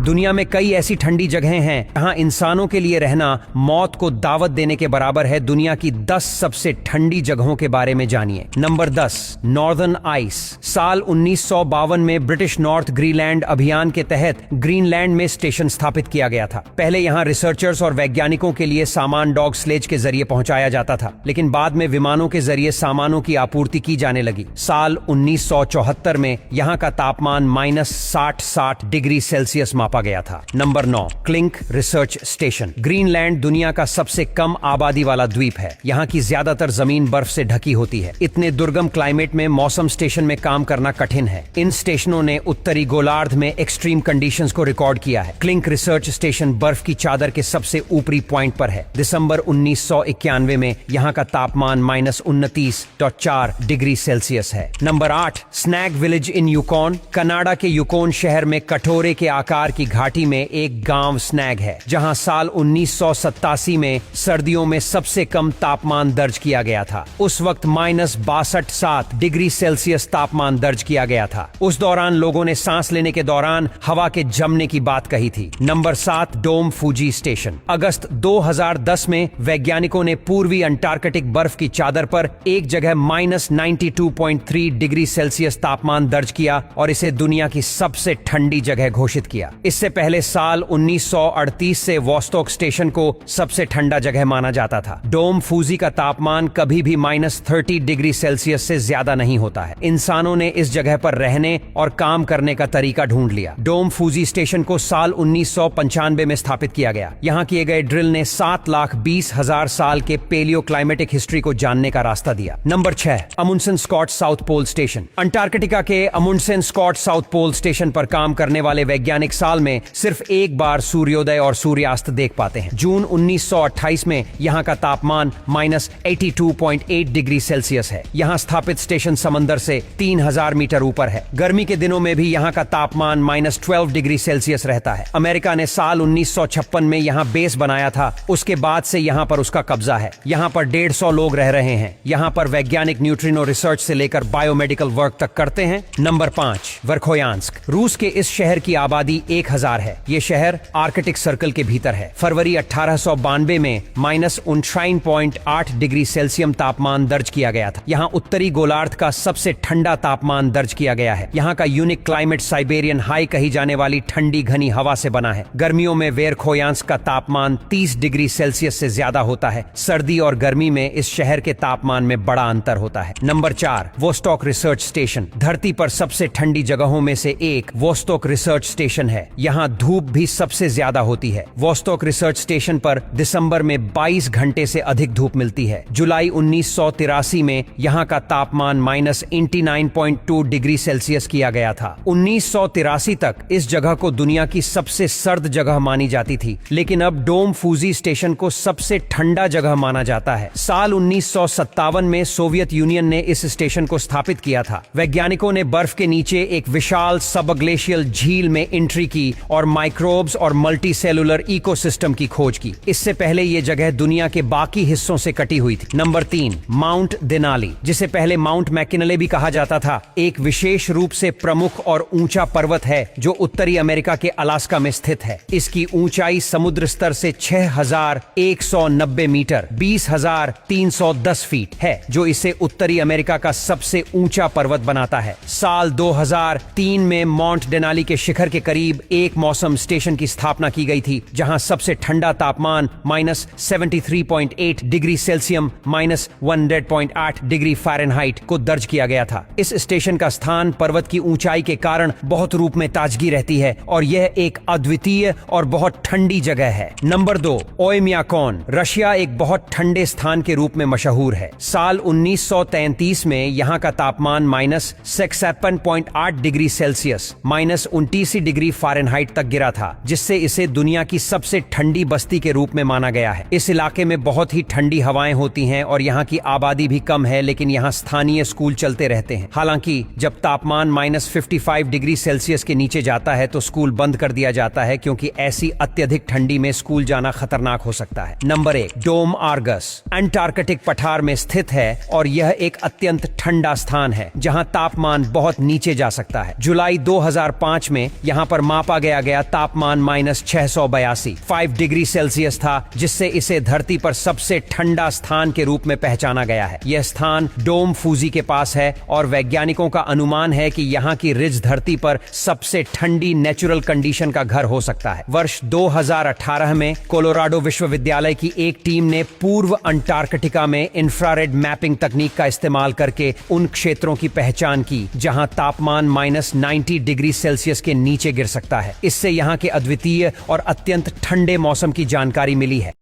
दुनिया में कई ऐसी ठंडी जगहें हैं जहां इंसानों के लिए रहना मौत को दावत देने के बराबर है। दुनिया की 10 सबसे ठंडी जगहों के बारे में जानिए। Number 10, northern ice. साल 1952 में ब्रिटिश नॉर्थ ग्रीनलैंड अभियान के तहत ग्रीनलैंड में स्टेशन स्थापित किया गया था। पहले यहां रिसर्चर्स और वैज्ञानिकों के लिए सामान डॉग स्लेज के जरिए पहुंचाया जाता था, लेकिन बाद में विमानों के जरिए सामानों की आपूर्ति की जाने लगी। साल 1974 में यहां का तापमान -60 डिग्री सेल्सियस मापा गया था। Number 9, clink research station. Greenland दुनिया का सबसे कम आबादी वाला द्वीप है। यहाँ की ज्यादातर जमीन बर्फ से ढकी होती है। इतने दुर्गम क्लाइमेट में मौसम स्टेशन में काम करना कठिन है। इन स्टेशनों ने उत्तरी गोलार्ध में एक्सट्रीम कंडीशंस को रिकॉर्ड किया है। क्लिंक रिसर्च स्टेशन बर्फ की चादर के सबसे ऊपरी पॉइंट पर है। दिसंबर 1991 में यहाँ का तापमान -29.4 डिग्री सेल्सियस है। Number 8, Snag village in Yukon. Canada के यूकॉन शहर में कटोरे के आकार की घाटी में एक गांव स्नैग है, जहां साल 1987 में सर्दियों में सबसे कम तापमान दर्ज किया गया था। उस वक्त -62.7 डिग्री सेल्सियस तापमान दर्ज किया गया था। उस दौरान लोगों ने सांस लेने के दौरान हवा के जमने की बात कही थी। नंबर 7, डोम फूजी स्टेशन। अगस्त 2010 में वैज्ञानिकों ने पूर्वी अंटार्कटिक बर्फ की चादर पर एक जगह -92.3 डिग्री सेल्सियस तापमान दर्ज किया और इसे दुनिया की सबसे ठंडी जगह घोषित किया। इससे पहले साल 1938 से वोस्टॉक स्टेशन को सबसे ठंडा जगह माना जाता था। डोम फूजी का तापमान कभी भी -30 डिग्री सेल्सियस से ज्यादा नहीं होता है। इंसानों ने इस जगह पर रहने और काम करने का तरीका ढूंढ लिया। डोम फूजी स्टेशन को साल 1995 में स्थापित किया गया। यहाँ किए गए ड्रिल ने 7,20,000 साल के पेलियो क्लाइमेटिक हिस्ट्री को जानने का रास्ता दिया। Number 6, Amundsen Scott South Pole station. Antarctica के Amundsen Scott South Pole station पर काम करने वाले वैज्ञानिक साल में सिर्फ एक बार सूर्योदय और सूर्यास्त देख पाते हैं। जून 1928 में यहाँ का तापमान -82.8 डिग्री सेल्सियस है। यहाँ स्थापित स्टेशन समंदर से 3000 मीटर ऊपर है। गर्मी के दिनों में भी यहाँ का तापमान -12 डिग्री सेल्सियस रहता है। अमेरिका ने साल 1956 में यहाँ बेस बनाया था। उसके बाद से यहाँ पर उसका कब्जा है। यहाँ पर 150 लोग रह रहे हैं। यहाँ पर वैज्ञानिक न्यूट्रिनो रिसर्च से लेकर बायोमेडिकल वर्क तक करते हैं। नंबर 5, वर्खोयांस्क। रूस के इस शहर की आबादी 1000 है। ये शहर आर्कटिक सर्कल के भीतर है। फरवरी 1892 में -19.8 डिग्री सेल्सियम तापमान दर्ज किया गया था। यहाँ उत्तरी गोलार्ध का सबसे ठंडा तापमान दर्ज किया गया है। यहाँ का यूनिक क्लाइमेट साइबेरियन हाई कही जाने वाली ठंडी घनी हवा से बना है। गर्मियों में वेरखोयांस्क का तापमान 30 डिग्री सेल्सियस से ज्यादा होता है। सर्दी और गर्मी में इस शहर के तापमान में बड़ा अंतर होता है। Number 4, Vostok research station. धरती पर सबसे ठंडी जगहों में से एक वोस्टॉक रिसर्च स्टेशन है। यहाँ धूप भी सबसे ज्यादा होती है। वोस्टॉक रिसर्च स्टेशन पर दिसंबर में 22 घंटे से अधिक धूप मिलती है। जुलाई 1983 में यहाँ का तापमान -89.2 डिग्री सेल्सियस किया गया था। 1983 तक इस जगह को दुनिया की सबसे सर्द जगह मानी जाती थी, लेकिन अब डोम फूजी स्टेशन को सबसे ठंडा जगह माना जाता है। साल 1957 में सोवियत यूनियन ने इस स्टेशन को स्थापित किया था। वैज्ञानिकों ने बर्फ के नीचे एक विशाल सबग्लेशियल झील में एंट्री की और माइक्रोब्स और मल्टी सेलुलर इकोसिस्टम की खोज की। इससे पहले ये जगह दुनिया के बाकी हिस्सों से कटी हुई थी। नंबर 3, माउंट देनाली, जिसे पहले माउंट मैकिनले भी कहा जाता था, एक विशेष रूप से प्रमुख और ऊंचा पर्वत है जो उत्तरी अमेरिका के अलास्का में स्थित है। इसकी ऊंचाई समुद्र स्तर से 6190 मीटर 20,310 फीट है, जो इसे उत्तरी अमेरिका का सबसे ऊंचा पर्वत बनाता है। साल 2003 में माउंट देनाली के शिखर के करीब एक मौसम स्टेशन की स्थापना की गई थी, जहां सबसे ठंडा तापमान -73.8 डिग्री सेल्सियम -100.8 डिग्री फ़ारेनहाइट को दर्ज किया गया था। इस स्टेशन का स्थान पर्वत की ऊंचाई के कारण बहुत रूप में ताजगी रहती है और यह एक अद्वितीय और बहुत ठंडी जगह है। नंबर 2, ओयम्याकॉन। रशिया एक बहुत ठंडे स्थान के रूप में मशहूर है। साल 1933 में यहाँ का तापमान -56.8 डिग्री सेल्सियस -29 डिग्री फ़ारेनहाइट तक गिरा था, जिससे इसे दुनिया की सबसे ठंडी बस्ती के रूप में माना गया है। इस इलाके में बहुत ही ठंडी हवाएं होती हैं और यहाँ की आबादी भी कम है, लेकिन यहाँ स्थानीय स्कूल चलते रहते हैं। हालांकि जब तापमान -55 डिग्री सेल्सियस के नीचे जाता है तो स्कूल बंद कर दिया जाता है, क्योंकि ऐसी अत्यधिक ठंडी में स्कूल जाना खतरनाक हो सकता है। नंबर 1, डोम आर्गस। अंटार्कटिक पठार में स्थित है और यह एक अत्यंत ठंडा स्थान है, जहाँ तापमान बहुत नीचे जा सकता है। जुलाई 2005 में यहाँ पर मापा मापा गया तापमान -682 5 डिग्री सेल्सियस था, जिससे इसे धरती पर सबसे ठंडा स्थान के रूप में पहचाना गया है। यह स्थान डोम फूजी के पास है और वैज्ञानिकों का अनुमान है कि यहाँ की रिज धरती पर सबसे ठंडी नेचुरल कंडीशन का घर हो सकता है। वर्ष 2018 में कोलोराडो विश्वविद्यालय की एक टीम ने पूर्व अंटार्कटिका में इंफ्रारेड मैपिंग तकनीक का इस्तेमाल करके उन क्षेत्रों की पहचान की जहां तापमान -90 डिग्री सेल्सियस के नीचे गिर सकता है। इससे यहां के अद्वितीय और अत्यंत ठंडे मौसम की जानकारी मिली है।